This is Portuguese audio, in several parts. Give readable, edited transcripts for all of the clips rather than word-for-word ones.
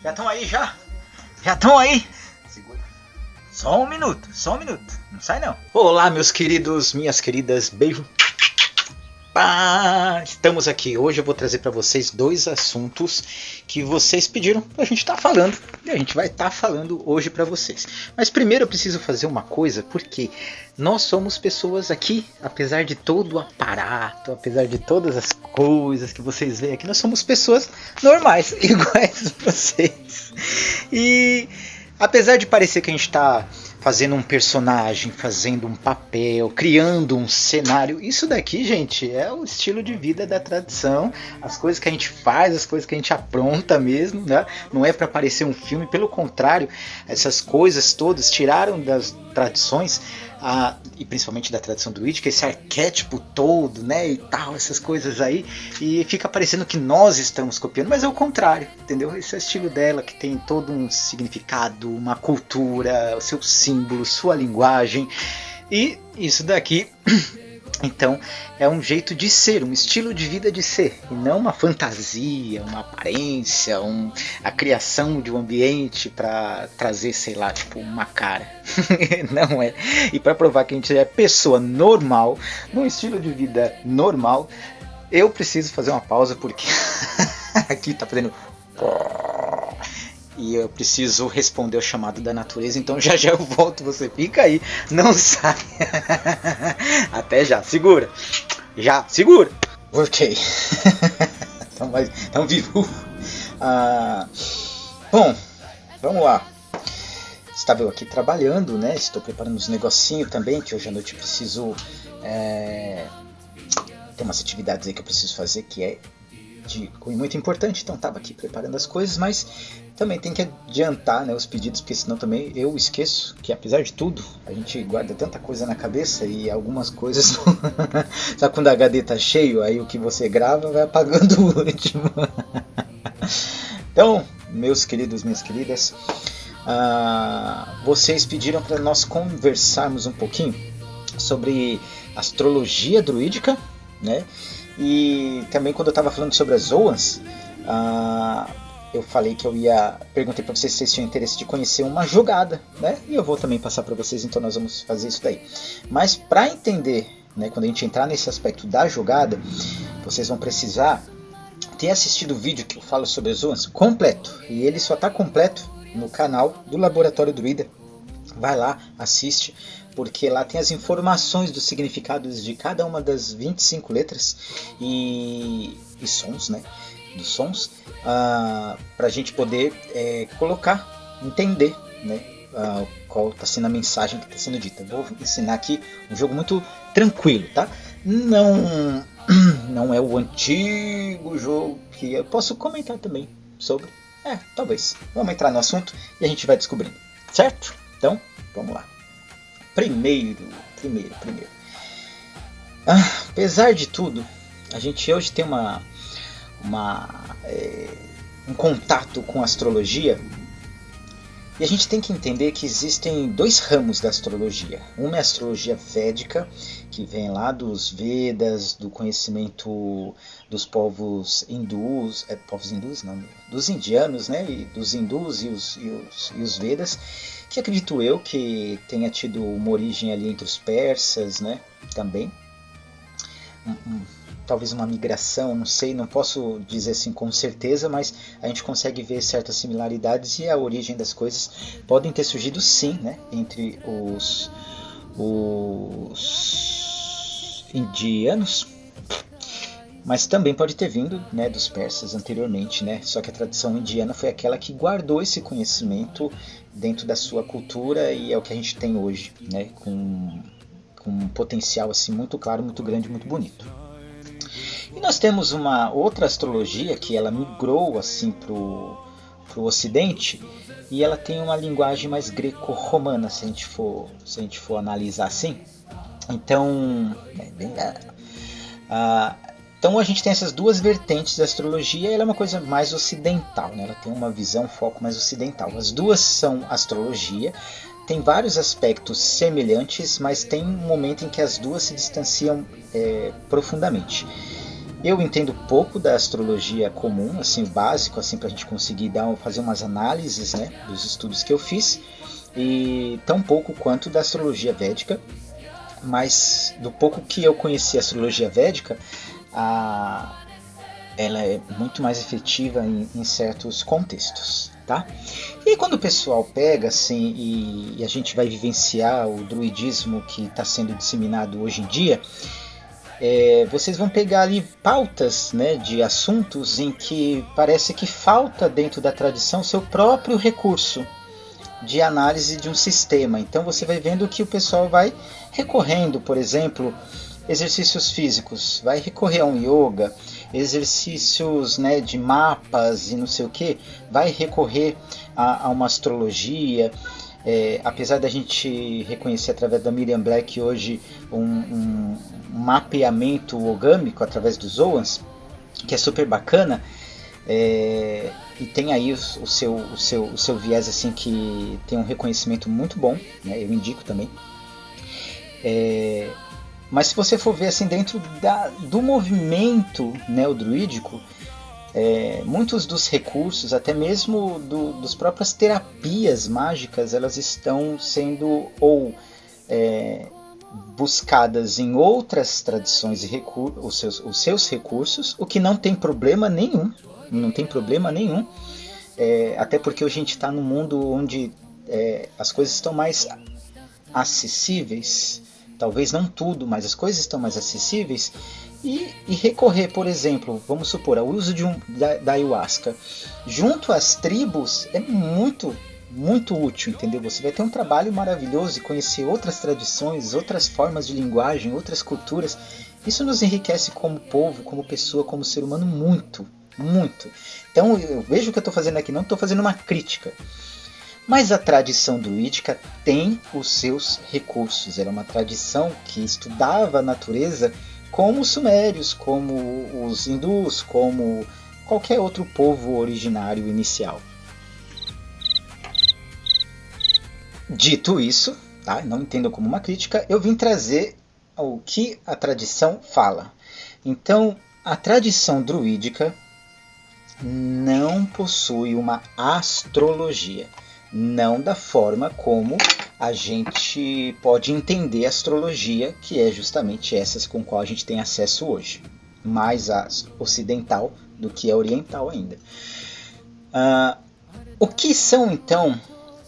Já estão aí já? Já estão aí? Segura. Só um minuto. Não sai não. Olá, meus queridos, minhas queridas. Beijo. Estamos aqui. Hoje eu vou trazer para vocês dois assuntos que vocês pediram pra gente estar falando. E a gente vai estar falando hoje para vocês. Mas primeiro eu preciso fazer uma coisa, porque nós somos pessoas aqui, apesar de todo o aparato, apesar de todas as coisas que vocês veem aqui, nós somos pessoas normais, iguais a vocês. E apesar de parecer que a gente está fazendo um personagem, fazendo um papel, criando um cenário, isso daqui, gente, é o estilo de vida da tradição, as coisas que a gente faz, as coisas que a gente apronta mesmo, né? Não é para parecer um filme, pelo contrário, essas coisas todas tiraram das tradições, e principalmente da tradição druídica, esse arquétipo todo, né, e tal, essas coisas aí, e fica parecendo que nós estamos copiando, mas é o contrário, entendeu? Esse é o estilo dela, que tem todo um significado, uma cultura, o seu símbolo, sua linguagem, e isso daqui então é um jeito de ser, um estilo de vida de ser, e não uma fantasia, uma aparência, a criação de um ambiente para trazer, sei lá, tipo uma cara. Não é. E para provar que a gente é pessoa normal, num estilo de vida normal, eu preciso fazer uma pausa porque aqui tá fazendo e eu preciso responder o chamado da natureza, então já eu volto, você fica aí, não sai. Até já, segura. Ok. Então vivo. Bom, vamos lá. Estava eu aqui trabalhando, né? Estou preparando uns negocinhos também, que hoje à noite eu preciso... Tem umas atividades aí que eu preciso fazer, que é de cunho muito importante, então estava aqui preparando as coisas, mas também tem que adiantar, né, os pedidos, porque senão também eu esqueço que, apesar de tudo, a gente guarda tanta coisa na cabeça e algumas coisas sabe quando a HD tá cheio, aí o que você grava vai apagando o último. Então, meus queridos, minhas queridas, vocês pediram para nós conversarmos um pouquinho sobre astrologia druídica, né? E também quando eu estava falando sobre as Zoans, eu falei que perguntei para vocês se vocês tinham interesse de conhecer uma jogada, né? E eu vou também passar para vocês, então nós vamos fazer isso daí. Mas para entender, né, quando a gente entrar nesse aspecto da jogada, vocês vão precisar ter assistido o vídeo que eu falo sobre as Zoans completo. E ele só está completo no canal do Laboratório Druida. Vai lá, assiste, porque lá tem as informações dos significados de cada uma das 25 letras e sons, né? Dos sons, para a gente poder colocar, entender, né? Qual está sendo a mensagem que está sendo dita. Vou ensinar aqui um jogo muito tranquilo, tá? Não é o antigo jogo que eu posso comentar também sobre. Talvez. Vamos entrar no assunto e a gente vai descobrindo, certo? Então, vamos lá. Primeiro. Apesar de tudo, a gente hoje tem um contato com a astrologia, e a gente tem que entender que existem dois ramos da astrologia. Uma é a astrologia védica, que vem lá dos Vedas, do conhecimento dos povos hindus, dos indianos, né? E dos hindus e os Vedas, que acredito eu que tenha tido uma origem ali entre os persas, né? Também. Talvez uma migração, não sei, não posso dizer assim com certeza, mas a gente consegue ver certas similaridades e a origem das coisas podem ter surgido sim, né, entre os indianos, mas também pode ter vindo, né, dos persas anteriormente, né, só que a tradição indiana foi aquela que guardou esse conhecimento dentro da sua cultura e é o que a gente tem hoje, né, com um potencial assim muito claro, muito grande, muito bonito. E nós temos uma outra astrologia que ela migrou assim pro ocidente e ela tem uma linguagem mais greco-romana, se a gente for analisar assim. Então, então a gente tem essas duas vertentes da astrologia e ela é uma coisa mais ocidental, né? Ela tem uma visão, um foco mais ocidental. As duas são astrologia, tem vários aspectos semelhantes, mas tem um momento em que as duas se distanciam profundamente. Eu entendo pouco da astrologia comum, assim, o básico, assim, para a gente conseguir fazer umas análises, né, dos estudos que eu fiz, e tão pouco quanto da astrologia védica, mas do pouco que eu conheci a astrologia védica, ela é muito mais efetiva em certos contextos, tá? E quando o pessoal pega assim e a gente vai vivenciar o druidismo que está sendo disseminado hoje em dia, vocês vão pegar ali pautas, né, de assuntos em que parece que falta dentro da tradição seu próprio recurso de análise de um sistema. Então você vai vendo que o pessoal vai recorrendo, por exemplo, exercícios físicos, vai recorrer a um yoga, exercícios, né, de mapas e não sei o que, vai recorrer a uma astrologia. Apesar da gente reconhecer através da Miriam Black hoje um mapeamento orgâmico através dos Zoans, que é super bacana, e tem aí o seu viés assim, que tem um reconhecimento muito bom, né, eu indico também. Mas se você for ver assim, dentro do movimento neodruídico, muitos dos recursos, até mesmo das próprias terapias mágicas, elas estão sendo buscadas em outras tradições e os seus recursos, o que não tem problema nenhum. Não tem problema nenhum, até porque hoje a gente está num mundo onde as coisas estão mais acessíveis, talvez não tudo, mas as coisas estão mais acessíveis, e recorrer, por exemplo, vamos supor, ao uso da ayahuasca junto às tribos é muito, muito útil, entendeu? Você vai ter um trabalho maravilhoso e conhecer outras tradições, outras formas de linguagem, outras culturas. Isso nos enriquece como povo, como pessoa, como ser humano muito, muito. Então eu vejo o que eu estou fazendo aqui, não estou fazendo uma crítica. Mas a tradição druídica tem os seus recursos. Era uma tradição que estudava a natureza como os sumérios, como os hindus, como qualquer outro povo originário inicial. Dito isso, tá? Não entendo como uma crítica, eu vim trazer o que a tradição fala. Então, a tradição druídica não possui uma astrologia, não da forma como a gente pode entender a astrologia, que é justamente essa com a qual a gente tem acesso hoje, mais a ocidental do que a oriental ainda. O que são então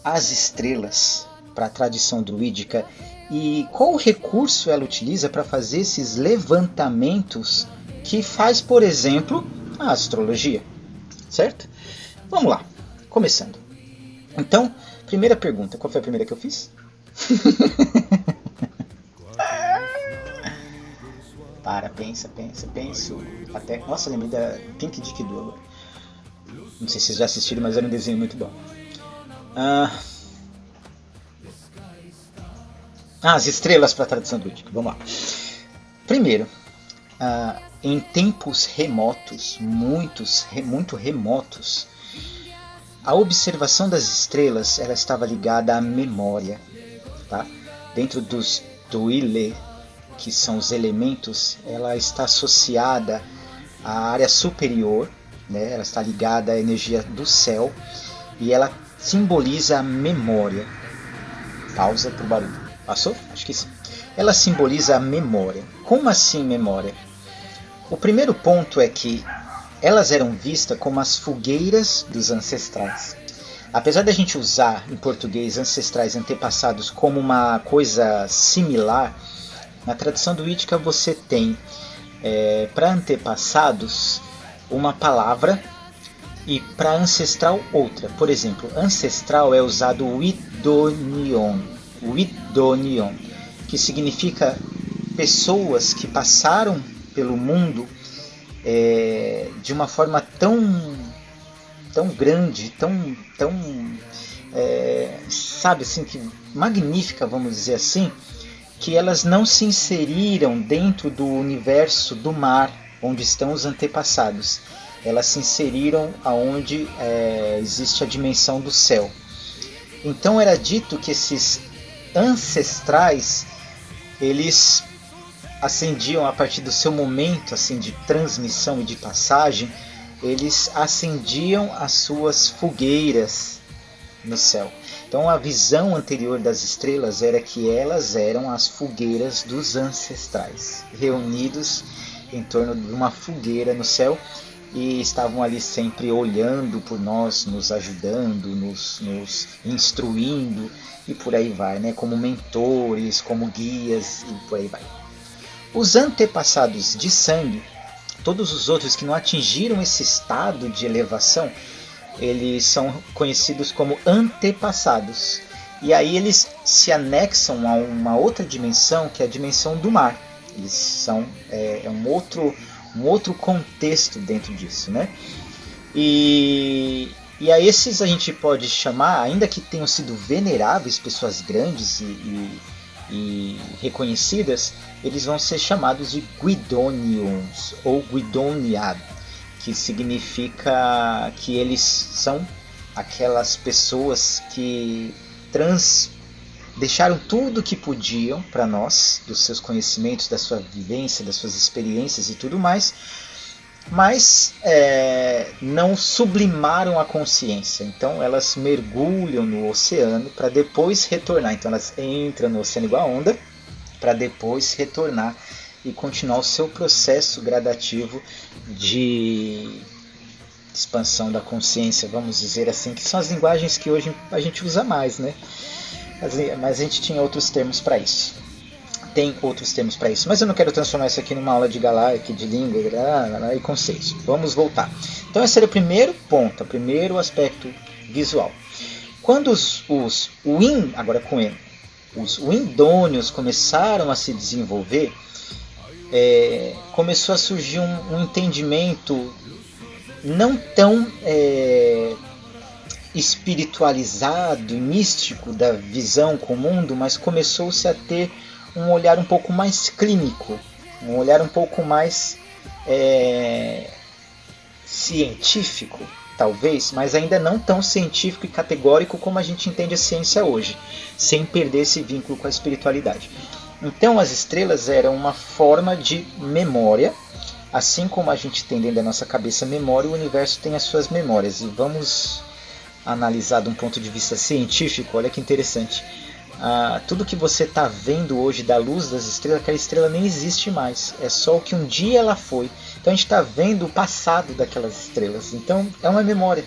as estrelas para a tradição druídica e qual recurso ela utiliza para fazer esses levantamentos que faz, por exemplo, a astrologia? Certo? Vamos lá, começando. Então, primeira pergunta, qual foi a primeira que eu fiz? Penso. Até, nossa, lembrei da Pink Dick Do agora. Não sei se vocês já assistiram, mas era um desenho muito bom. As estrelas para a tradição druídica, vamos lá. Primeiro, em tempos remotos, muito remotos, a observação das estrelas ela estava ligada à memória. Tá? Dentro dos Duile, que são os elementos, ela está associada à área superior, né? Ela está ligada à energia do céu e ela simboliza a memória. Pausa para o barulho. Passou? Acho que sim. Ela simboliza a memória. Como assim memória? O primeiro ponto é que elas eram vistas como as fogueiras dos ancestrais. Apesar da gente usar em português ancestrais antepassados como uma coisa similar, na tradição druídica você tem para antepassados uma palavra e para ancestral outra. Por exemplo, ancestral é usado o idonion, que significa pessoas que passaram pelo mundo de uma forma tão grande, sabe assim, que magnífica, vamos dizer assim, que elas não se inseriram dentro do universo do mar, onde estão os antepassados. Elas se inseriram aonde existe a dimensão do céu. Então era dito que esses ancestrais, eles acendiam a partir do seu momento assim de transmissão e de passagem, eles acendiam as suas fogueiras no céu. Então a visão anterior das estrelas era que elas eram as fogueiras dos ancestrais, reunidos em torno de uma fogueira no céu, e estavam ali sempre olhando por nós, nos ajudando, nos instruindo, e por aí vai, né? Como mentores, como guias, e por aí vai. Os antepassados de sangue, todos os outros que não atingiram esse estado de elevação, eles são conhecidos como antepassados. E aí eles se anexam a uma outra dimensão, que é a dimensão do mar. Eles são um outro contexto dentro disso, né? E a esses a gente pode chamar, ainda que tenham sido veneráveis, pessoas grandes e reconhecidas, eles vão ser chamados de Guidonions ou Guidoniad, que significa que eles são aquelas pessoas que deixaram tudo que podiam para nós, dos seus conhecimentos, da sua vivência, das suas experiências e tudo mais, mas não sublimaram a consciência. Então elas mergulham no oceano para depois retornar. Então elas entram no oceano igual a onda para depois retornar e continuar o seu processo gradativo de expansão da consciência, vamos dizer assim, que são as linguagens que hoje a gente usa mais, né? Mas a gente tinha outros termos para isso. Tem outros termos para isso, mas eu não quero transformar isso aqui numa aula de galaica, de língua e conceitos. Vamos voltar. Então esse era o primeiro ponto, o primeiro aspecto visual. Quando os agora com N, os Windônios começaram a se desenvolver, começou a surgir um entendimento não tão espiritualizado e místico da visão com o mundo, mas começou-se a ter um olhar um pouco mais clínico, um olhar um pouco mais científico, talvez, mas ainda não tão científico e categórico como a gente entende a ciência hoje, sem perder esse vínculo com a espiritualidade. Então as estrelas eram uma forma de memória, assim como a gente tem dentro da nossa cabeça memória, o universo tem as suas memórias. E vamos analisar de um ponto de vista científico, olha que interessante. Tudo que você está vendo hoje da luz das estrelas, aquela estrela nem existe mais, é só o que um dia ela foi. Então a gente está vendo o passado daquelas estrelas. Então é uma memória.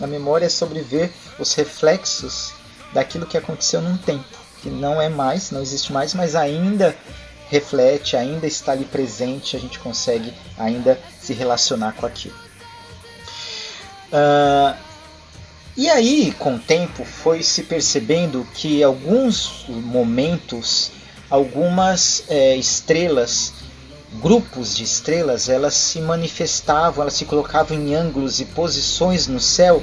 A memória é sobre ver os reflexos daquilo que aconteceu num tempo, que não é mais, não existe mais, mas ainda reflete, ainda está ali presente, a gente consegue ainda se relacionar com aquilo. E aí, com o tempo, foi se percebendo que alguns momentos, algumas estrelas, grupos de estrelas, elas se manifestavam, elas se colocavam em ângulos e posições no céu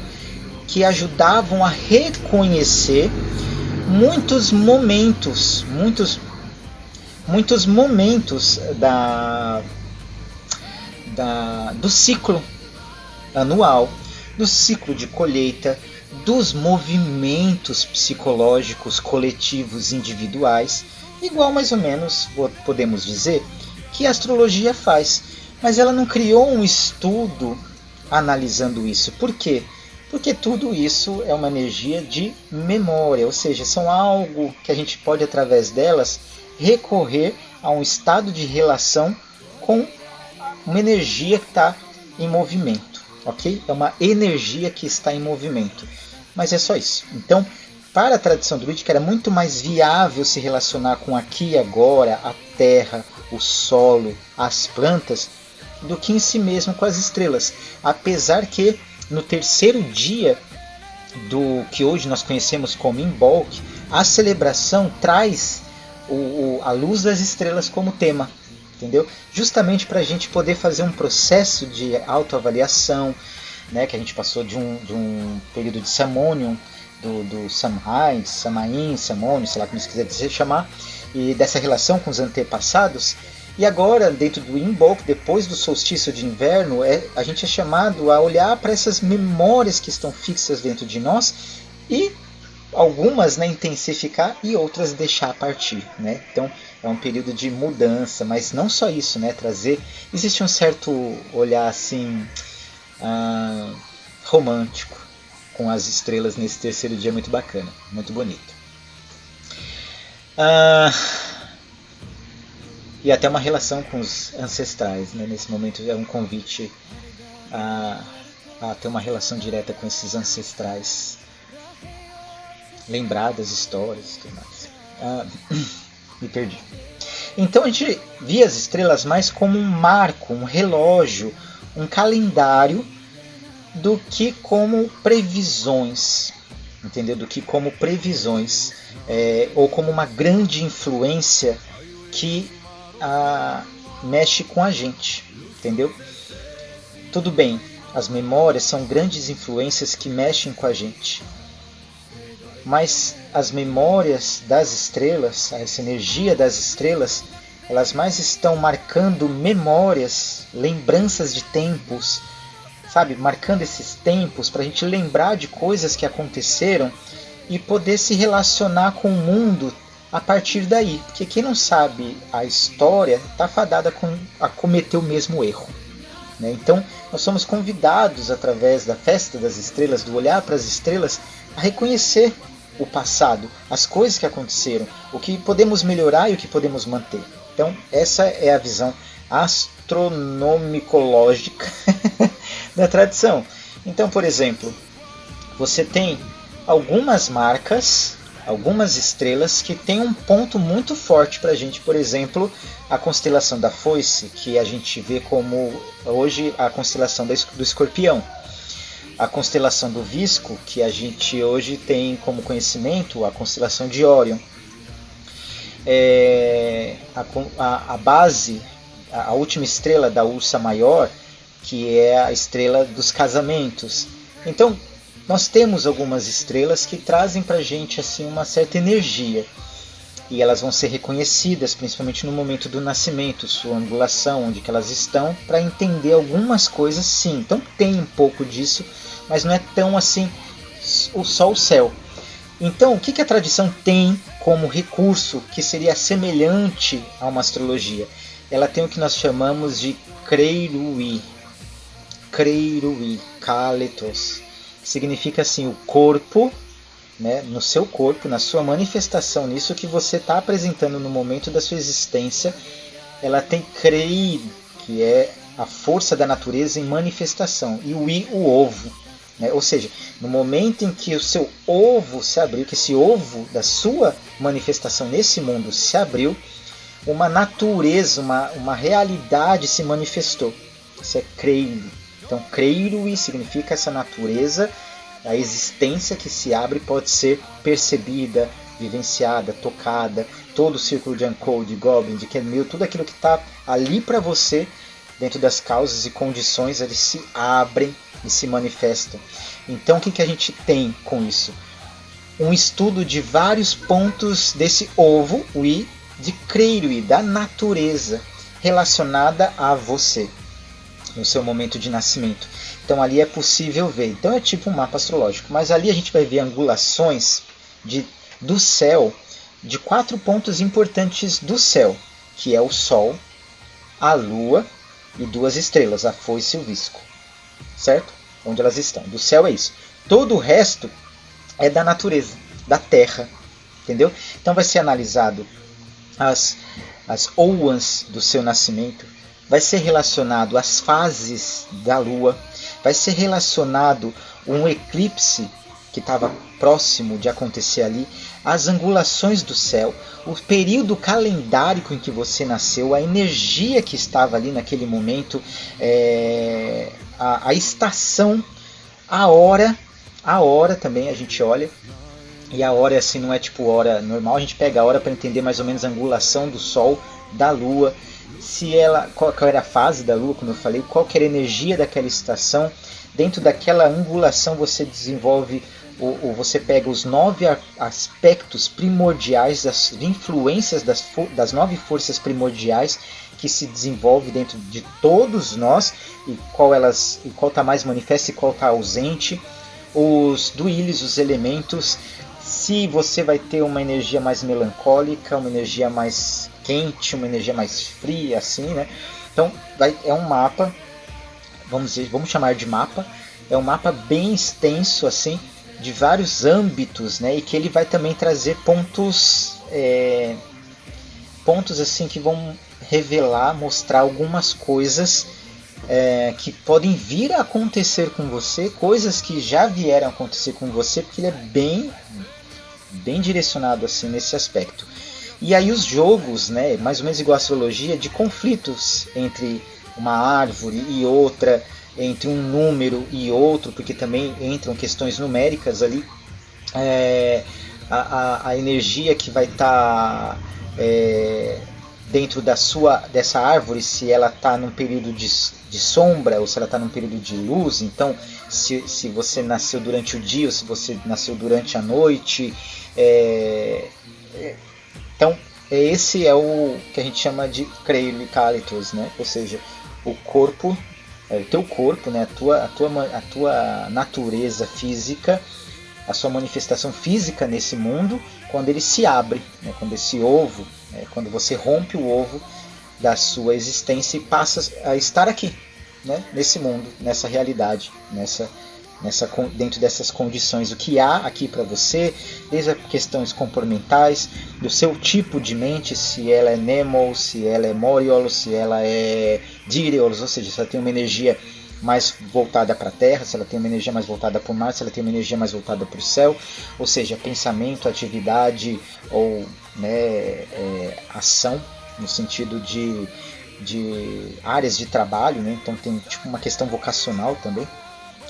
que ajudavam a reconhecer muitos momentos do ciclo anual, do ciclo de colheita, dos movimentos psicológicos coletivos individuais, igual mais ou menos podemos dizer que a astrologia faz, mas ela não criou um estudo analisando isso. Por quê? Porque tudo isso é uma energia de memória, ou seja, são algo que a gente pode através delas recorrer a um estado de relação com uma energia que está em movimento. Ok? É uma energia que está em movimento. Mas é só isso. Então, para a tradição druídica era muito mais viável se relacionar com aqui e agora, a terra, o solo, as plantas, do que em si mesmo com as estrelas. Apesar que no terceiro dia do que hoje nós conhecemos como Imbolc, a celebração traz a luz das estrelas como tema. Entendeu? Justamente para a gente poder fazer um processo de autoavaliação, né, que a gente passou de um período de Samonium, do Samhain, Samain, Samonium, sei lá como você quiser dizer, chamar, e dessa relação com os antepassados. E agora, dentro do Imbolc, depois do solstício de inverno, a gente é chamado a olhar para essas memórias que estão fixas dentro de nós e algumas, né, intensificar e outras deixar partir, né? Então é um período de mudança, mas não só isso, né? Trazer, existe um certo olhar assim romântico com as estrelas nesse terceiro dia, muito bacana, muito bonito. E até uma relação com os ancestrais, né? Nesse momento é um convite a ter uma relação direta com esses ancestrais, lembrar das histórias e tudo mais. Me perdi. Então a gente via as estrelas mais como um marco, um relógio, um calendário, do que como previsões, entendeu? Do que como previsões, ou como uma grande influência que mexe com a gente, entendeu? Tudo bem, as memórias são grandes influências que mexem com a gente, mas as memórias das estrelas, essa energia das estrelas, elas mais estão marcando memórias, lembranças de tempos, sabe? Marcando esses tempos para a gente lembrar de coisas que aconteceram e poder se relacionar com o mundo a partir daí. Porque quem não sabe a história está fadada a cometer o mesmo erro, né? Então nós somos convidados, através da festa das estrelas, do olhar para as estrelas, a reconhecer o passado, as coisas que aconteceram, o que podemos melhorar e o que podemos manter. Então essa é a visão astronomicológica da tradição. Então, por exemplo, você tem algumas marcas, algumas estrelas que têm um ponto muito forte para a gente. Por exemplo, a constelação da Foice, que a gente vê como hoje a constelação do Escorpião. A constelação do Visco, que a gente hoje tem como conhecimento a constelação de Órion. A base, a última estrela da Ursa Maior, que é a estrela dos casamentos. Então, nós temos algumas estrelas que trazem para a gente assim, uma certa energia. E elas vão ser reconhecidas, principalmente no momento do nascimento, sua angulação, onde que elas estão, para entender algumas coisas, sim. Então tem um pouco disso, mas não é tão assim só o céu. Então, o que a tradição tem como recurso que seria semelhante a uma astrologia? Ela tem o que nós chamamos de Kreirui, Kaletos, que significa assim, o corpo, né, no seu corpo, na sua manifestação, nisso que você está apresentando no momento da sua existência, ela tem Kreir, que é a força da natureza em manifestação, e o ovo. Ou seja, no momento em que o seu ovo se abriu, que esse ovo da sua manifestação nesse mundo se abriu, uma natureza, uma realidade se manifestou. Isso é Kreiro. Então, Kreirui significa essa natureza, a existência que se abre pode ser percebida, vivenciada, tocada, todo o círculo de Ankou, de Goblin, de Kenmil, tudo aquilo que está ali para você, dentro das causas e condições, eles se abrem e se manifestam. Então o que a gente tem com isso? Um estudo de vários pontos desse ovo, o I, de Kreirui, da natureza, relacionada a você, no seu momento de nascimento. Então ali é possível ver. Então é tipo um mapa astrológico, mas ali a gente vai ver angulações do céu, de 4 pontos importantes do céu, que é o Sol, a Lua e 2 estrelas, a Foice e o Visco, certo? Onde elas estão. Do céu é isso. Todo o resto é da natureza, da Terra, entendeu? Então vai ser analisado as Owans do seu nascimento, vai ser relacionado às fases da Lua, vai ser relacionado um eclipse que estava próximo de acontecer ali, as angulações do céu, o período calendárico em que você nasceu, a energia que estava ali naquele momento, a estação, a hora também a gente olha, e a hora assim não é tipo hora normal, a gente pega a hora para entender mais ou menos a angulação do Sol, da Lua, qual era a fase da Lua, como eu falei, qual que era a energia daquela estação. Dentro daquela angulação você desenvolve, ou você pega os 9 aspectos primordiais, as influências das 9 forças primordiais que se desenvolve dentro de todos nós, e qual está mais manifesta e qual está ausente, os duílis, os elementos, se você vai ter uma energia mais melancólica, uma energia mais quente, uma energia mais fria, assim, né? Então é um mapa, vamos chamar de mapa, é um mapa bem extenso, assim, de vários âmbitos, né? E que ele vai também trazer pontos assim que vão revelar, mostrar algumas coisas que podem vir a acontecer com você, coisas que já vieram a acontecer com você, porque ele é bem direcionado assim nesse aspecto. E aí os jogos, né, mais ou menos igual a astrologia, de conflitos entre uma árvore e outra, entre um número e outro, porque também entram questões numéricas ali, a energia que vai estar dentro dessa árvore, se ela está num período de sombra ou se ela está num período de luz. Então, se você nasceu durante o dia ou se você nasceu durante a noite. Então, esse é o que a gente chama de Calitos, né? Ou seja, o corpo, o teu corpo, né? a tua natureza física, a sua manifestação física nesse mundo, quando ele se abre, né? Quando esse ovo, quando você rompe o ovo da sua existência e passa a estar aqui, né? Nesse mundo, nessa realidade, dentro dessas condições, o que há aqui para você, desde as questões comportamentais, do seu tipo de mente, se ela é Nemo, se ela é Moriol, se ela é Diriol, ou seja, se ela tem uma energia mais voltada para a Terra, se ela tem uma energia mais voltada para o mar, se ela tem uma energia mais voltada para o céu, ou seja, pensamento, atividade ou ação, no sentido de áreas de trabalho, né? Então tem tipo uma questão vocacional também.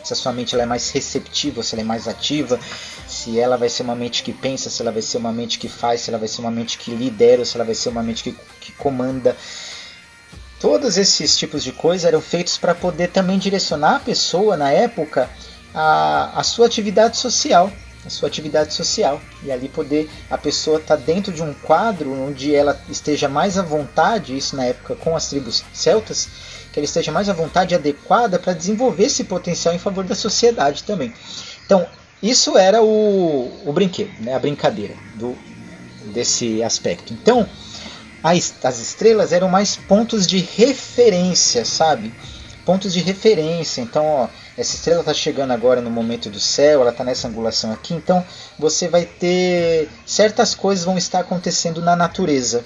Se a sua mente ela é mais receptiva, se ela é mais ativa, se ela vai ser uma mente que pensa, se ela vai ser uma mente que faz, se ela vai ser uma mente que lidera, se ela vai ser uma mente que comanda. Todos esses tipos de coisas eram feitos para poder também direcionar a pessoa, na época, a sua atividade social. E ali poder a pessoa estar dentro de um quadro onde ela esteja mais à vontade, isso na época com as tribos celtas, que ela esteja mais à vontade e adequada para desenvolver esse potencial em favor da sociedade também. Então, isso era o brinquedo, né? A brincadeira desse aspecto. Então, as estrelas eram mais pontos de referência, sabe? Pontos de referência. Então, ó, essa estrela está chegando agora no momento do céu, ela está nessa angulação aqui, então você vai ter certas coisas vão estar acontecendo na natureza,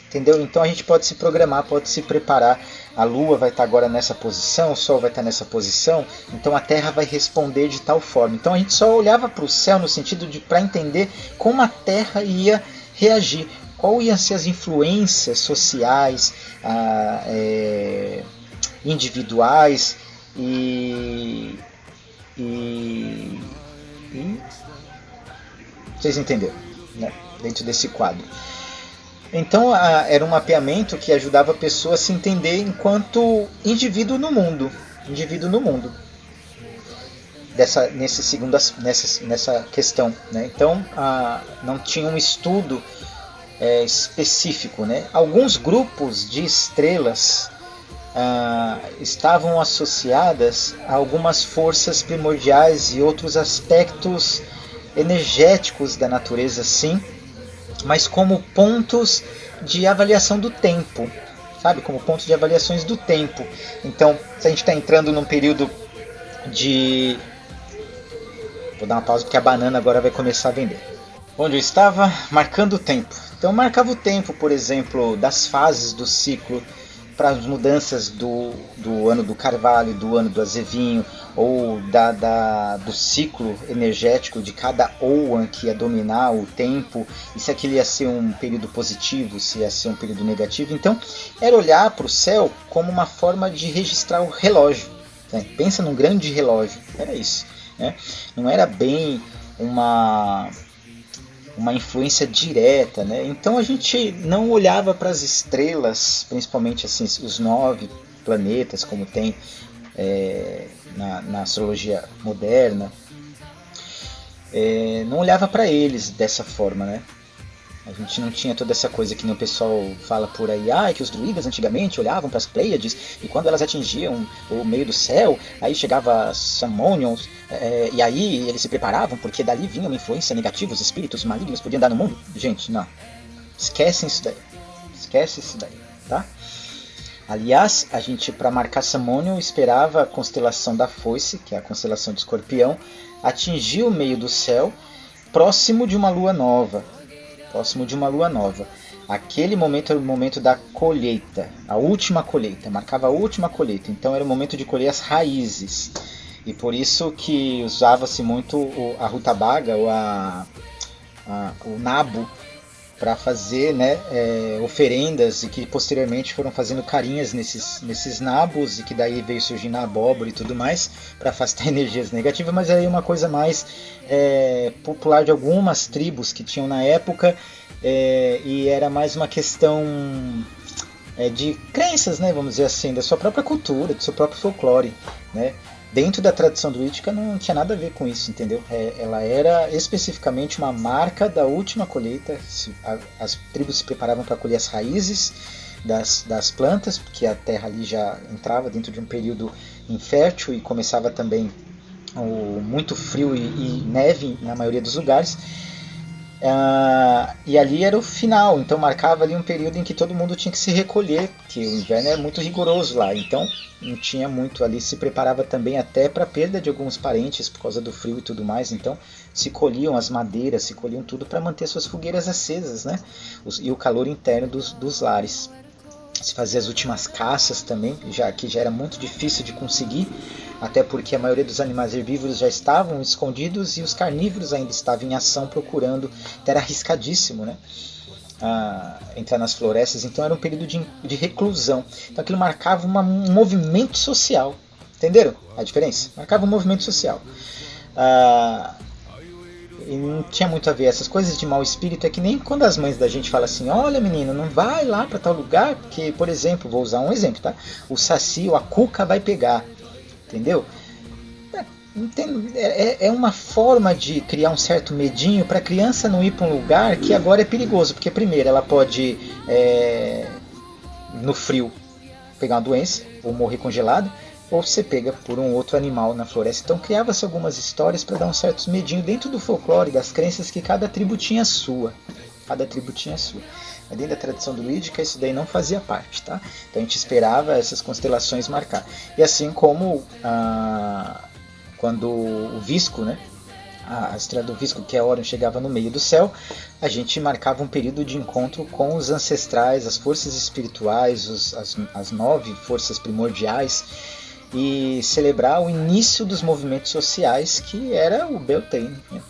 entendeu? Então a gente pode se programar, pode se preparar. A Lua vai estar agora nessa posição, o Sol vai estar nessa posição, então a Terra vai responder de tal forma. Então a gente só olhava para o céu no sentido de para entender como a Terra ia reagir, qual iam ser as influências sociais, individuais e vocês entenderam, né? Dentro desse quadro. Então era um mapeamento que ajudava a pessoa a se entender enquanto indivíduo no mundo, nessa questão, né? Então não tinha um estudo específico, né? Alguns grupos de estrelas estavam associadas a algumas forças primordiais e outros aspectos energéticos da natureza, sim, mas como pontos de avaliação do tempo, sabe? Como pontos de avaliações do tempo. Então, se a gente está entrando num período de... Vou dar uma pausa porque a banana agora vai começar a vender. Onde eu estava? Marcando o tempo. Então, eu marcava o tempo, por exemplo, das fases do ciclo, para as mudanças do ano do carvalho, do ano do azevinho, ou do ciclo energético de cada Oan que ia dominar o tempo, e se aquele ia ser um período positivo, se ia ser um período negativo. Então, era olhar para o céu como uma forma de registrar o relógio, né? Pensa num grande relógio, era isso, né? Não era bem uma influência direta, né? Então a gente não olhava para as estrelas, principalmente assim, os 9 planetas, como tem na astrologia moderna, não olhava para eles dessa forma, né? A gente não tinha toda essa coisa que o pessoal fala por aí, que os druidas antigamente olhavam para as Pleiades e quando elas atingiam o meio do céu, aí chegava Sammonions, e aí eles se preparavam porque dali vinha uma influência negativa, os espíritos malignos podiam dar no mundo. Gente, não. Esquecem isso daí. Esquece isso daí, tá? Aliás, a gente, para marcar Sammonion, esperava a constelação da Foice, que é a constelação de Escorpião, atingir o meio do céu, próximo de uma lua nova. Aquele momento era o momento da colheita, a última colheita, marcava a última colheita, então era o momento de colher as raízes. E por isso que usava-se muito a rutabaga, ou o nabo, para fazer, né, oferendas, e que posteriormente foram fazendo carinhas nesses nabos, e que daí veio surgindo a abóbora e tudo mais, para afastar energias negativas, mas aí uma coisa mais popular de algumas tribos que tinham na época, e era mais uma questão de crenças, né, vamos dizer assim, da sua própria cultura, do seu próprio folclore, né? Dentro da tradição druídica não tinha nada a ver com isso, entendeu? Ela era especificamente uma marca da última colheita. As tribos se preparavam para colher as raízes das plantas, porque a terra ali já entrava dentro de um período infértil e começava também muito frio e neve na maioria dos lugares. E ali era o final, então marcava ali um período em que todo mundo tinha que se recolher, que o inverno é muito rigoroso lá, então não tinha muito ali, se preparava também até para a perda de alguns parentes por causa do frio e tudo mais, então se colhiam as madeiras, se colhiam tudo para manter suas fogueiras acesas, né? E o calor interno dos lares. Se fazia as últimas caças também, que já era muito difícil de conseguir, até porque a maioria dos animais herbívoros já estavam escondidos e os carnívoros ainda estavam em ação procurando. Então era arriscadíssimo, né? Entrar nas florestas, então era um período de reclusão. Então aquilo marcava um movimento social, entenderam a diferença? Marcava um movimento social. E não tinha muito a ver. Essas coisas de mau espírito é que nem quando as mães da gente falam assim: olha menino, não vai lá para tal lugar, porque, por exemplo, vou usar um exemplo, tá? O saci ou a cuca vai pegar, entendeu? É uma forma de criar um certo medinho para a criança não ir para um lugar que agora é perigoso, porque primeiro ela pode no frio pegar uma doença ou morrer congelado, ou ser pega por um outro animal na floresta. Então criava-se algumas histórias para dar um certo medinho dentro do folclore, das crenças que cada tribo tinha a sua. Mas dentro da tradição druídica isso daí não fazia parte, tá? Então a gente esperava essas constelações marcar. E assim como quando o Visco, né, a estrela do Visco, que é a Orion, chegava no meio do céu, a gente marcava um período de encontro com os ancestrais, as forças espirituais, as 9 forças primordiais, e celebrar o início dos movimentos sociais, que era o Beltane, né?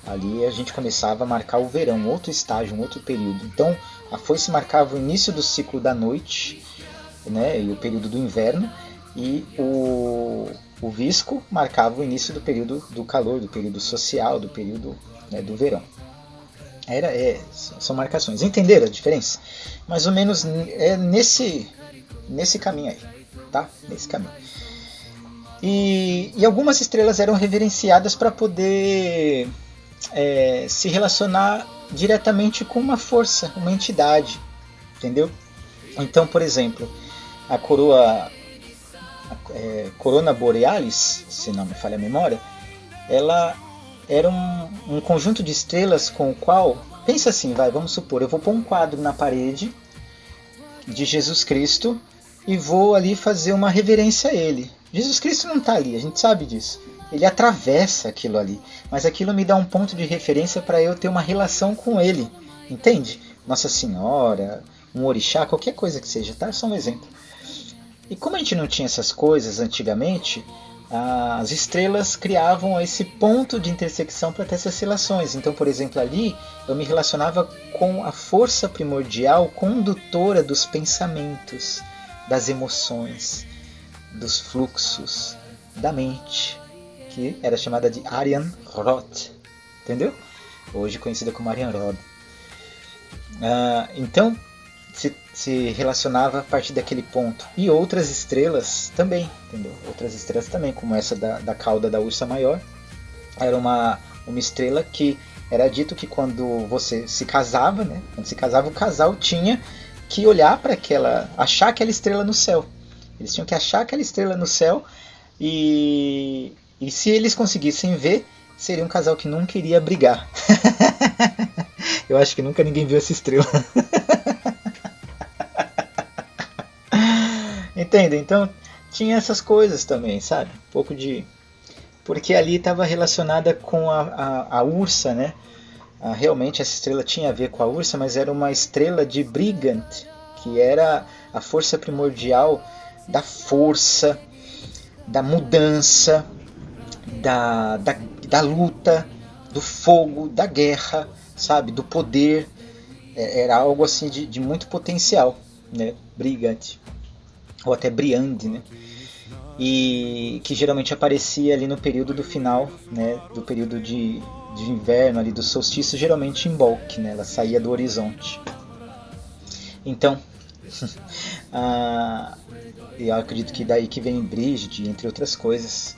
Ali a gente começava a marcar o verão, outro estágio, um outro período. Então a foice marcava o início do ciclo da noite, né, e o período do inverno, e o Visco marcava o início do período do calor, do período social, do período, né, do verão. São marcações. Entenderam a diferença? Mais ou menos nesse caminho aí, tá? Nesse caminho. E algumas estrelas eram reverenciadas para poder se relacionar diretamente com uma força, uma entidade, entendeu? Então, por exemplo, a Corona Borealis, se não me falha a memória, ela era um conjunto de estrelas com o qual, pensa assim, vamos supor, eu vou pôr um quadro na parede de Jesus Cristo e vou ali fazer uma reverência a ele. Jesus Cristo não está ali, a gente sabe disso. Ele atravessa aquilo ali, mas aquilo me dá um ponto de referência para eu ter uma relação com ele, entende? Nossa Senhora, um orixá, qualquer coisa que seja, tá? Só um exemplo. E como a gente não tinha essas coisas antigamente, as estrelas criavam esse ponto de intersecção para ter essas relações. Então, por exemplo, ali eu me relacionava com a força primordial condutora dos pensamentos, das emoções, dos fluxos, da mente, que era chamada de Arian Rod, entendeu? Hoje conhecida como Arian Rod. Então se relacionava a partir daquele ponto. E outras estrelas também, entendeu? Outras estrelas também, como essa da cauda da ursa maior, era uma estrela que Era dito que quando você se casava, né? Quando se casava, o casal tinha que olhar para achar aquela estrela no céu. Eles tinham que achar aquela estrela no céu e se eles conseguissem ver, seria um casal que nunca iria brigar. Eu acho que nunca ninguém viu essa estrela. Entende? Então tinha essas coisas também, sabe? Um pouco de... Porque ali estava relacionada com a Ursa, né? Realmente essa estrela tinha a ver com a Ursa, mas era uma estrela de Brigant, que era a força primordial da força, da mudança, da luta, do fogo, da guerra, sabe? Do poder. Era algo assim de muito potencial, né? Brigant, ou até Briand, né? E que geralmente aparecia ali no período do final, né? Do período de inverno, ali do solstício, geralmente em Bolk, né? Ela saía do horizonte. Então, eu acredito que daí que vem Brígide, entre outras coisas.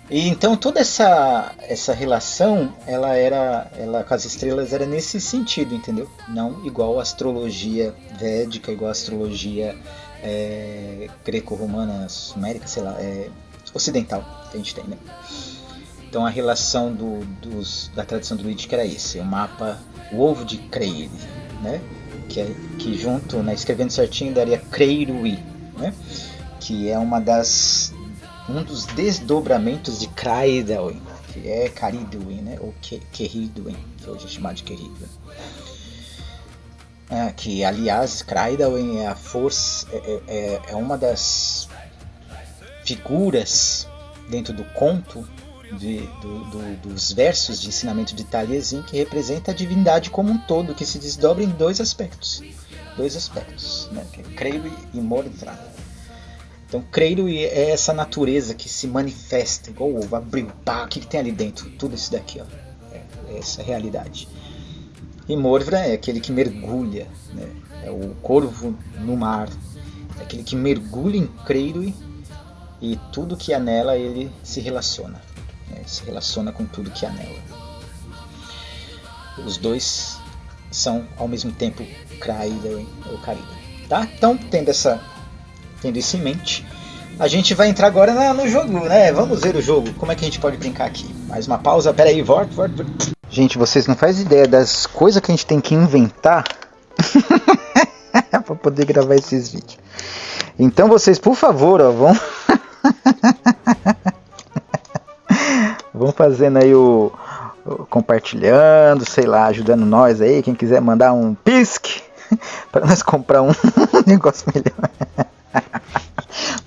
E então toda essa relação, ela com as estrelas era nesse sentido, entendeu? Não igual a astrologia védica, igual a astrologia greco-romana, sumérica, sei lá, ocidental que a gente tem, né? Então a relação da tradição druídica era esse, o mapa, o ovo de Creire, né? Que junto, né, escrevendo certinho, daria Creirui, né? Que é um dos desdobramentos de Creidawen, que é Cariduin, né? Ou Queriduin, que hoje é chamado de Queriduin. Que aliás, Creidawen é a força, é uma das figuras dentro do conto dos versos de ensinamento de Taliesin, que representa a divindade como um todo, que se desdobra em dois aspectos, né? Que é Creiro e Mordran. Então Creiro é essa natureza que se manifesta, igual o ovo, abriu, pá, o que tem ali dentro? Tudo isso daqui, ó, é essa realidade. E Morvran é aquele que mergulha, né? É o corvo no mar, é aquele que mergulha em Creiro e tudo que há nela ele se relaciona, né? Se relaciona com tudo que há nela. Os dois são ao mesmo tempo Creidawen ou Caridawen, tá? Então, tendo isso em mente, a gente vai entrar agora no jogo, né? Vamos ver o jogo, como é que a gente pode brincar aqui. Mais uma pausa, peraí, volta. Gente, vocês não fazem ideia das coisas que a gente tem que inventar para poder gravar esses vídeos. Então vocês, por favor, ó, vão fazendo aí o compartilhando, sei lá, ajudando nós aí. Quem quiser mandar um pisque para nós comprar um negócio melhor,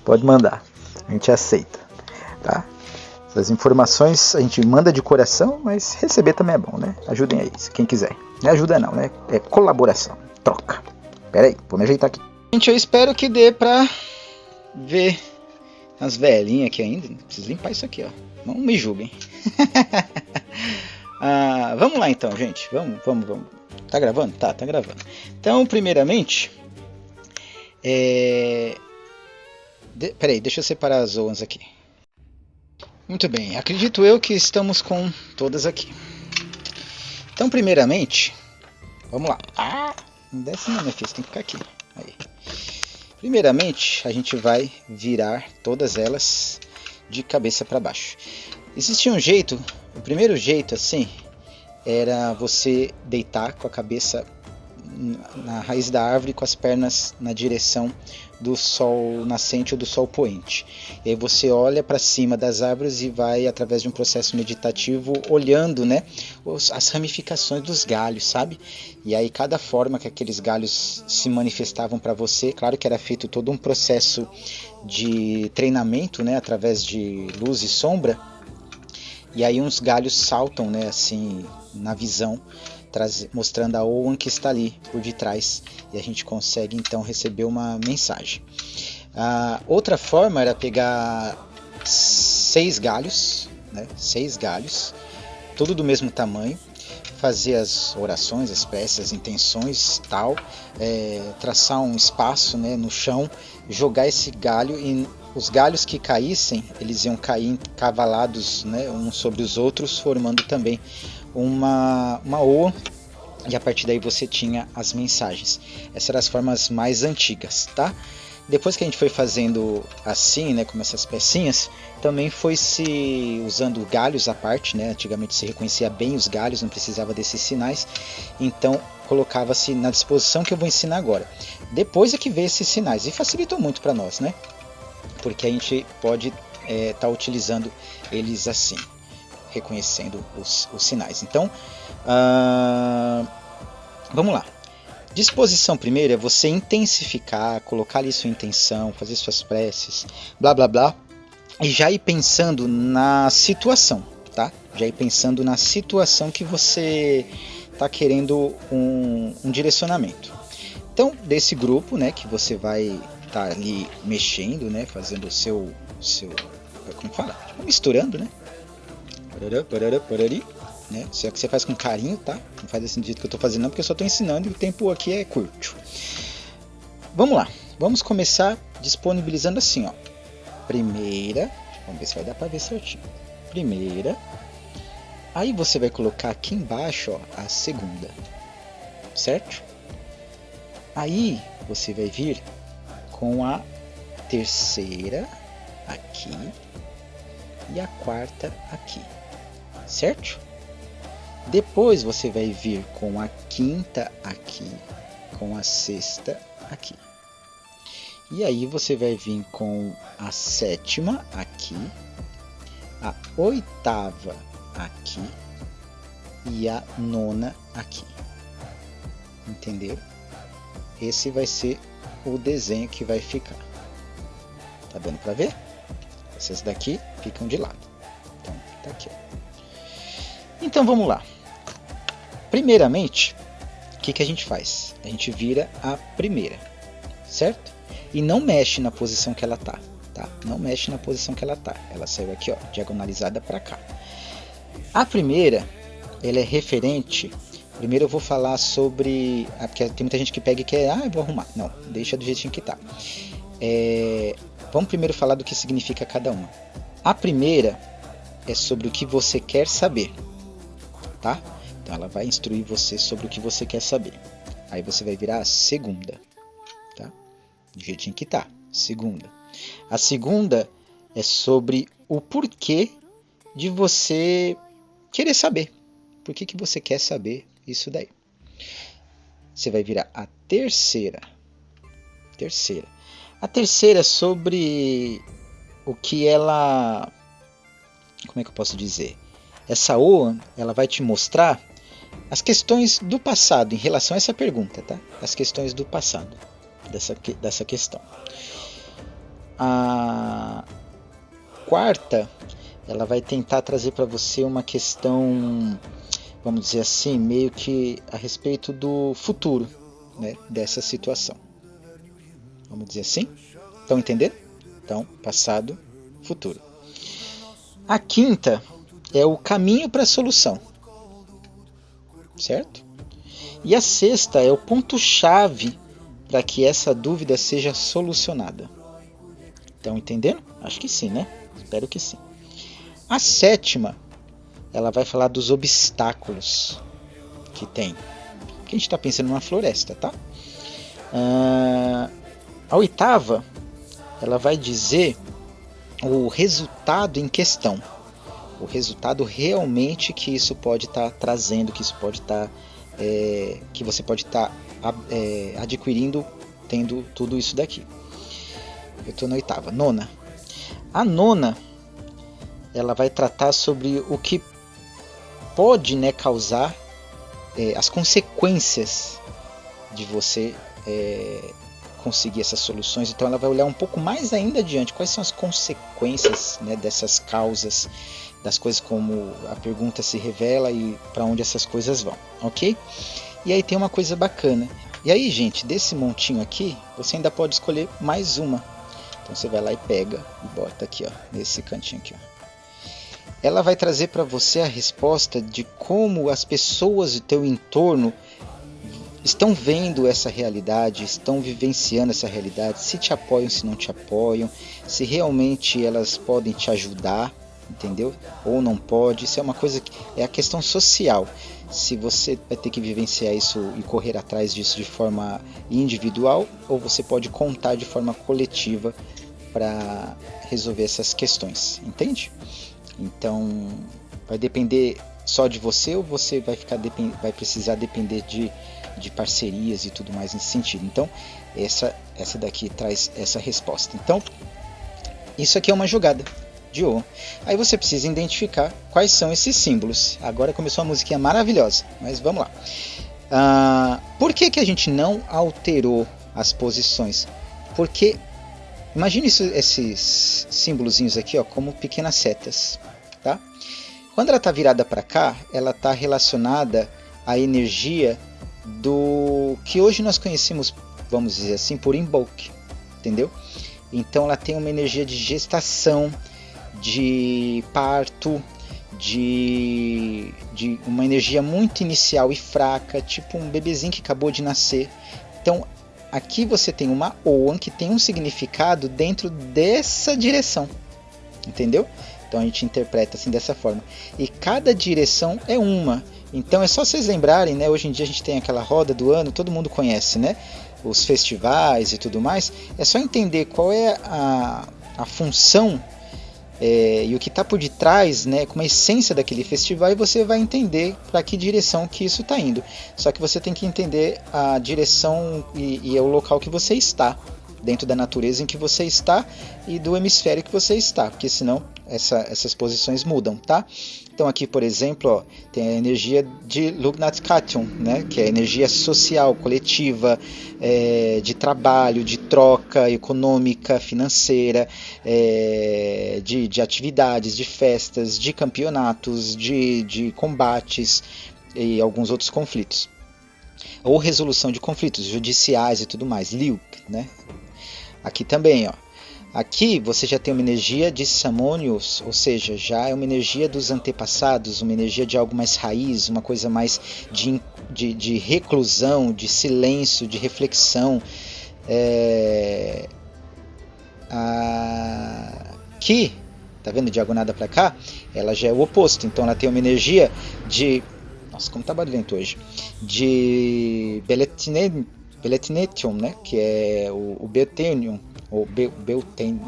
pode mandar, a gente aceita, tá? Essas informações a gente manda de coração, mas receber também é bom, né? Ajudem aí, quem quiser. Não é ajuda não, né? É colaboração, troca. Pera aí, vou me ajeitar aqui. Gente, eu espero que dê pra ver as velhinhas aqui ainda. Preciso limpar isso aqui, ó. Não me julguem. Vamos lá então, gente. Vamos. Tá gravando? Tá gravando. Então, primeiramente... Peraí, deixa eu separar as zonas aqui. Muito bem, acredito eu que estamos com todas aqui. Então, primeiramente, vamos lá. Não desce não, meu filho, você tem que ficar aqui. Aí. Primeiramente, a gente vai virar todas elas de cabeça para baixo. Existia um jeito, o primeiro jeito assim, era você deitar com a cabeça na raiz da árvore, com as pernas na direção do sol nascente ou do sol poente. E aí você olha para cima das árvores e vai, através de um processo meditativo, olhando, né, as ramificações dos galhos, sabe? E aí cada forma que aqueles galhos se manifestavam para você, claro que era feito todo um processo de treinamento, né, através de luz e sombra. E aí uns galhos saltam, né, assim, na visão, mostrando a Owen que está ali por detrás, e a gente consegue então receber uma mensagem. Outra forma era pegar 6 galhos, né? 6 galhos, tudo do mesmo tamanho, fazer as orações, as preces, as intenções, tal, traçar um espaço, né, no chão, jogar esse galho, e os galhos que caíssem, eles iam cair encavalados, né, uns sobre os outros, formando também uma OA, e a partir daí você tinha as mensagens. Essas eram as formas mais antigas, tá? Depois que a gente foi fazendo assim, né, como essas pecinhas, também foi se usando galhos à parte, né? Antigamente se reconhecia bem os galhos, não precisava desses sinais, então colocava-se na disposição que eu vou ensinar agora. Depois é que veio esses sinais, e facilitou muito para nós, né? Porque a gente pode estar utilizando eles assim, reconhecendo os sinais. Então, vamos lá. Disposição primeiro é você intensificar, colocar ali sua intenção, fazer suas preces, blá blá blá, e já ir pensando na situação, tá? Já ir pensando na situação que você está querendo um direcionamento. Então, desse grupo, né, que você vai estar ali mexendo, né, fazendo o seu como fala? Misturando, né? Parari. Né? Isso é que você faz com carinho, tá? Não faz desse jeito que eu estou fazendo não, porque eu só estou ensinando e o tempo aqui é curto. Vamos lá, vamos começar disponibilizando assim, ó. Primeira, vamos ver se vai dar para ver certinho. Primeira, aí você vai colocar aqui embaixo, ó, a segunda, certo? Aí você vai vir com a terceira aqui e a quarta aqui, certo? Depois você vai vir com a quinta aqui, com a sexta aqui. E aí você vai vir com a sétima aqui, a oitava aqui e a nona aqui. Entendeu? Esse vai ser o desenho que vai ficar. Tá dando para ver? Essas daqui ficam de lado. Então, tá aqui, ó. Então vamos lá. Primeiramente, o que a gente faz? A gente vira a primeira, certo? E não mexe na posição que ela tá, tá? Não mexe na posição que ela tá. Ela saiu aqui, ó, diagonalizada para cá. A primeira, ela é referente. Primeiro eu vou falar sobre, porque tem muita gente que pega e quer, eu vou arrumar. Não, deixa do jeitinho que tá. Vamos primeiro falar do que significa cada uma. A primeira é sobre o que você quer saber, tá? Então ela vai instruir você sobre o que você quer saber. Aí você vai virar a segunda, tá? Do jeitinho que tá, segunda. A segunda é sobre o porquê de você querer saber. Por que você quer saber isso daí? Você vai virar a terceira. Terceira. A terceira é sobre o que ela... Como é que eu posso dizer? Essa OA, ela vai te mostrar as questões do passado em relação a essa pergunta, tá? As questões do passado dessa questão. A quarta, ela vai tentar trazer para você uma questão, vamos dizer assim, meio que a respeito do futuro, né, dessa situação. Vamos dizer assim? Estão entendendo? Então, passado, futuro. A quinta é o caminho para a solução, certo? E a sexta é o ponto-chave para que essa dúvida seja solucionada. Estão entendendo? Acho que sim, né? Espero que sim. A sétima, ela vai falar dos obstáculos que tem. Porque a gente está pensando numa floresta, tá? A oitava, ela vai dizer o resultado em questão. O resultado realmente que isso pode estar trazendo, que isso pode estar, que você pode estar adquirindo, tendo tudo isso daqui. Eu estou na oitava. Nona. A nona, ela vai tratar sobre o que pode, né, causar as consequências de você conseguir essas soluções. Então ela vai olhar um pouco mais ainda adiante, quais são as consequências, né, dessas causas, das coisas, como a pergunta se revela e para onde essas coisas vão, ok? E aí tem uma coisa bacana. E aí, gente, desse montinho aqui, você ainda pode escolher mais uma. Então você vai lá e pega e bota aqui, ó, nesse cantinho aqui, ó. Ela vai trazer para você a resposta de como as pessoas do teu entorno estão vendo essa realidade, estão vivenciando essa realidade, se te apoiam, se não te apoiam, se realmente elas podem te ajudar, entendeu? Ou não pode, isso é uma coisa que é a questão social. Se você vai ter que vivenciar isso e correr atrás disso de forma individual, ou você pode contar de forma coletiva para resolver essas questões, entende? Então, vai depender só de você, ou você vai precisar depender de parcerias e tudo mais nesse sentido. Então, essa daqui traz essa resposta. Então, isso aqui é uma jogada de O. Aí você precisa identificar quais são esses símbolos. Agora começou uma musiquinha maravilhosa, mas vamos lá. Por que a gente não alterou as posições? Porque imagine esses símbolozinhos aqui, ó, como pequenas setas, tá? Quando ela está virada para cá, ela está relacionada à energia do que hoje nós conhecemos, vamos dizer assim, por Imbolc, entendeu? Então ela tem uma energia de gestação, de parto, de uma energia muito inicial e fraca, tipo um bebezinho que acabou de nascer. Então aqui você tem uma Oan que tem um significado dentro dessa direção, entendeu? Então a gente interpreta assim dessa forma. E cada direção é uma. Então é só vocês lembrarem, né? Hoje em dia a gente tem aquela roda do ano, todo mundo conhece, né? Os festivais e tudo mais. É só entender qual é a função e o que está por detrás, né, como a essência daquele festival, e você vai entender para que direção que isso está indo. Só que você tem que entender a direção e o local que você está, dentro da natureza em que você está e do hemisfério que você está, porque senão essas posições mudam, tá? Então aqui, por exemplo, ó, tem a energia de Lugnat-Kation, né, que é a energia social, coletiva, de trabalho, de troca econômica, financeira, de atividades, de festas, de campeonatos, de combates e alguns outros conflitos. Ou resolução de conflitos judiciais e tudo mais, Liuk, né? Aqui também, ó. Aqui você já tem uma energia de Samonius, ou seja, já é uma energia dos antepassados, uma energia de algo mais raiz, uma coisa mais de reclusão, de silêncio, de reflexão. Aqui, tá vendo, diagonada para cá, ela já é o oposto, então ela tem uma energia de... Nossa, como tá barulhento hoje. De Beletnetium, né? Que é o Beltenium, ou Belten,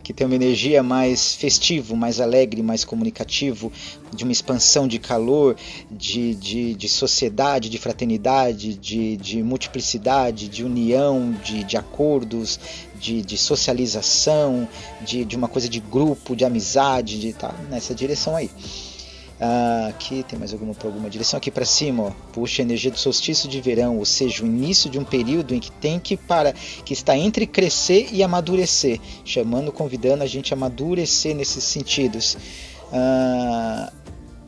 que tem uma energia mais festivo, mais alegre, mais comunicativo, de uma expansão de calor, de sociedade, de fraternidade, de multiplicidade, de união, de acordos, de socialização, de uma coisa de grupo, de amizade, tá nessa direção aí. Aqui tem mais alguma direção, aqui para cima, ó, puxa a energia do solstício de verão, ou seja, o início de um período em que tem que está entre crescer e amadurecer, convidando a gente a amadurecer nesses sentidos,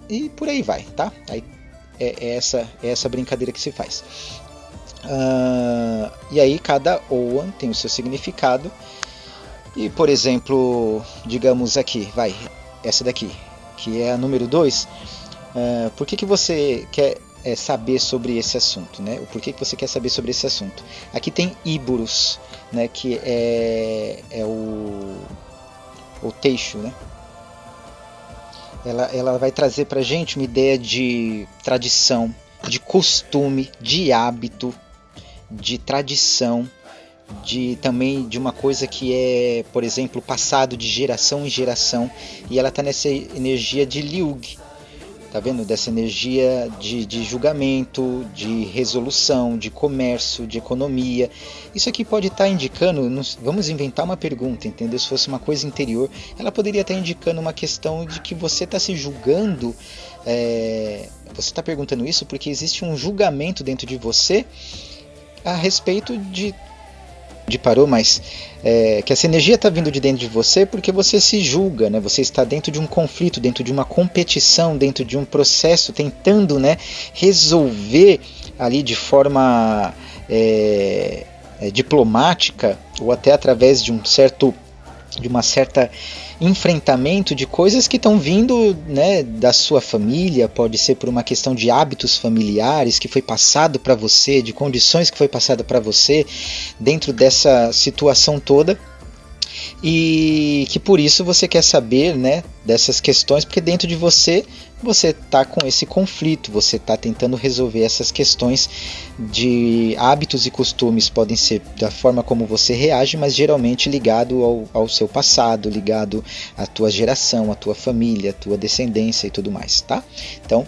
e por aí vai, tá? Aí é essa brincadeira que se faz. E aí cada Oan tem o seu significado, e por exemplo, digamos aqui, essa daqui, que é a número 2, por que você quer saber sobre esse assunto, né? Por que você quer saber sobre esse assunto? Aqui tem Iborus, né? Que é o Teixo, né? Ela vai trazer pra gente uma ideia de tradição, de costume, de hábito, de tradição, também de uma coisa que é, por exemplo, passado de geração em geração, e ela está nessa energia de Liug, tá vendo? Dessa energia de julgamento, de resolução, de comércio, de economia. Isso aqui pode estar indicando, vamos inventar uma pergunta, entendeu? Se fosse uma coisa interior, ela poderia estar indicando uma questão de que você está se julgando, você está perguntando isso porque existe um julgamento dentro de você a respeito parou, mas que essa energia está vindo de dentro de você porque você se julga, né? Você está dentro de um conflito, dentro de uma competição, dentro de um processo, tentando, né, resolver ali de forma diplomática, ou até através de uma certa enfrentamento de coisas que estão vindo, né, da sua família, pode ser por uma questão de hábitos familiares que foi passado para você, de condições que foi passada para você dentro dessa situação toda, e que por isso você quer saber, né, dessas questões, porque dentro de você está com esse conflito, você está tentando resolver essas questões de hábitos e costumes, podem ser da forma como você reage, mas geralmente ligado ao seu passado, ligado à tua geração, à tua família, à tua descendência e tudo mais, tá? Então,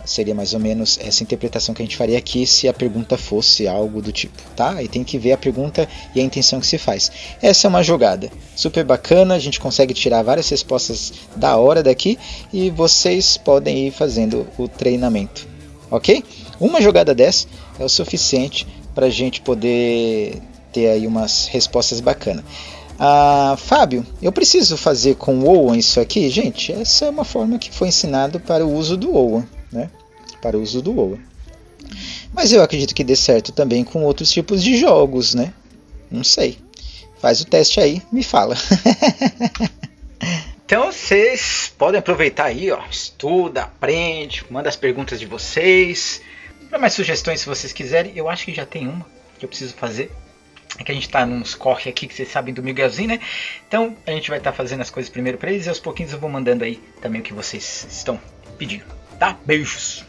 seria mais ou menos essa interpretação que a gente faria aqui se a pergunta fosse algo do tipo, tá? E tem que ver a pergunta e a intenção que se faz. Essa é uma jogada super bacana, a gente consegue tirar várias respostas da hora daqui e vocês podem ir fazendo o treinamento, ok? Uma jogada dessa é o suficiente para a gente poder ter aí umas respostas bacanas. Fábio, eu preciso fazer com o OWAN isso aqui? Gente, essa é uma forma que foi ensinado para o uso do OWAN, né? Para o uso do OWAN. Mas eu acredito que dê certo também com outros tipos de jogos, né? Não sei. Faz o teste aí, me fala. Então vocês podem aproveitar aí, ó, estuda, aprende, manda as perguntas de vocês. Para mais sugestões se vocês quiserem, eu acho que já tem uma que eu preciso fazer. É que a gente tá nos corre aqui, que vocês sabem do Miguelzinho, né? Então a gente vai estar fazendo as coisas primeiro para eles e aos pouquinhos eu vou mandando aí também o que vocês estão pedindo, tá? Beijos!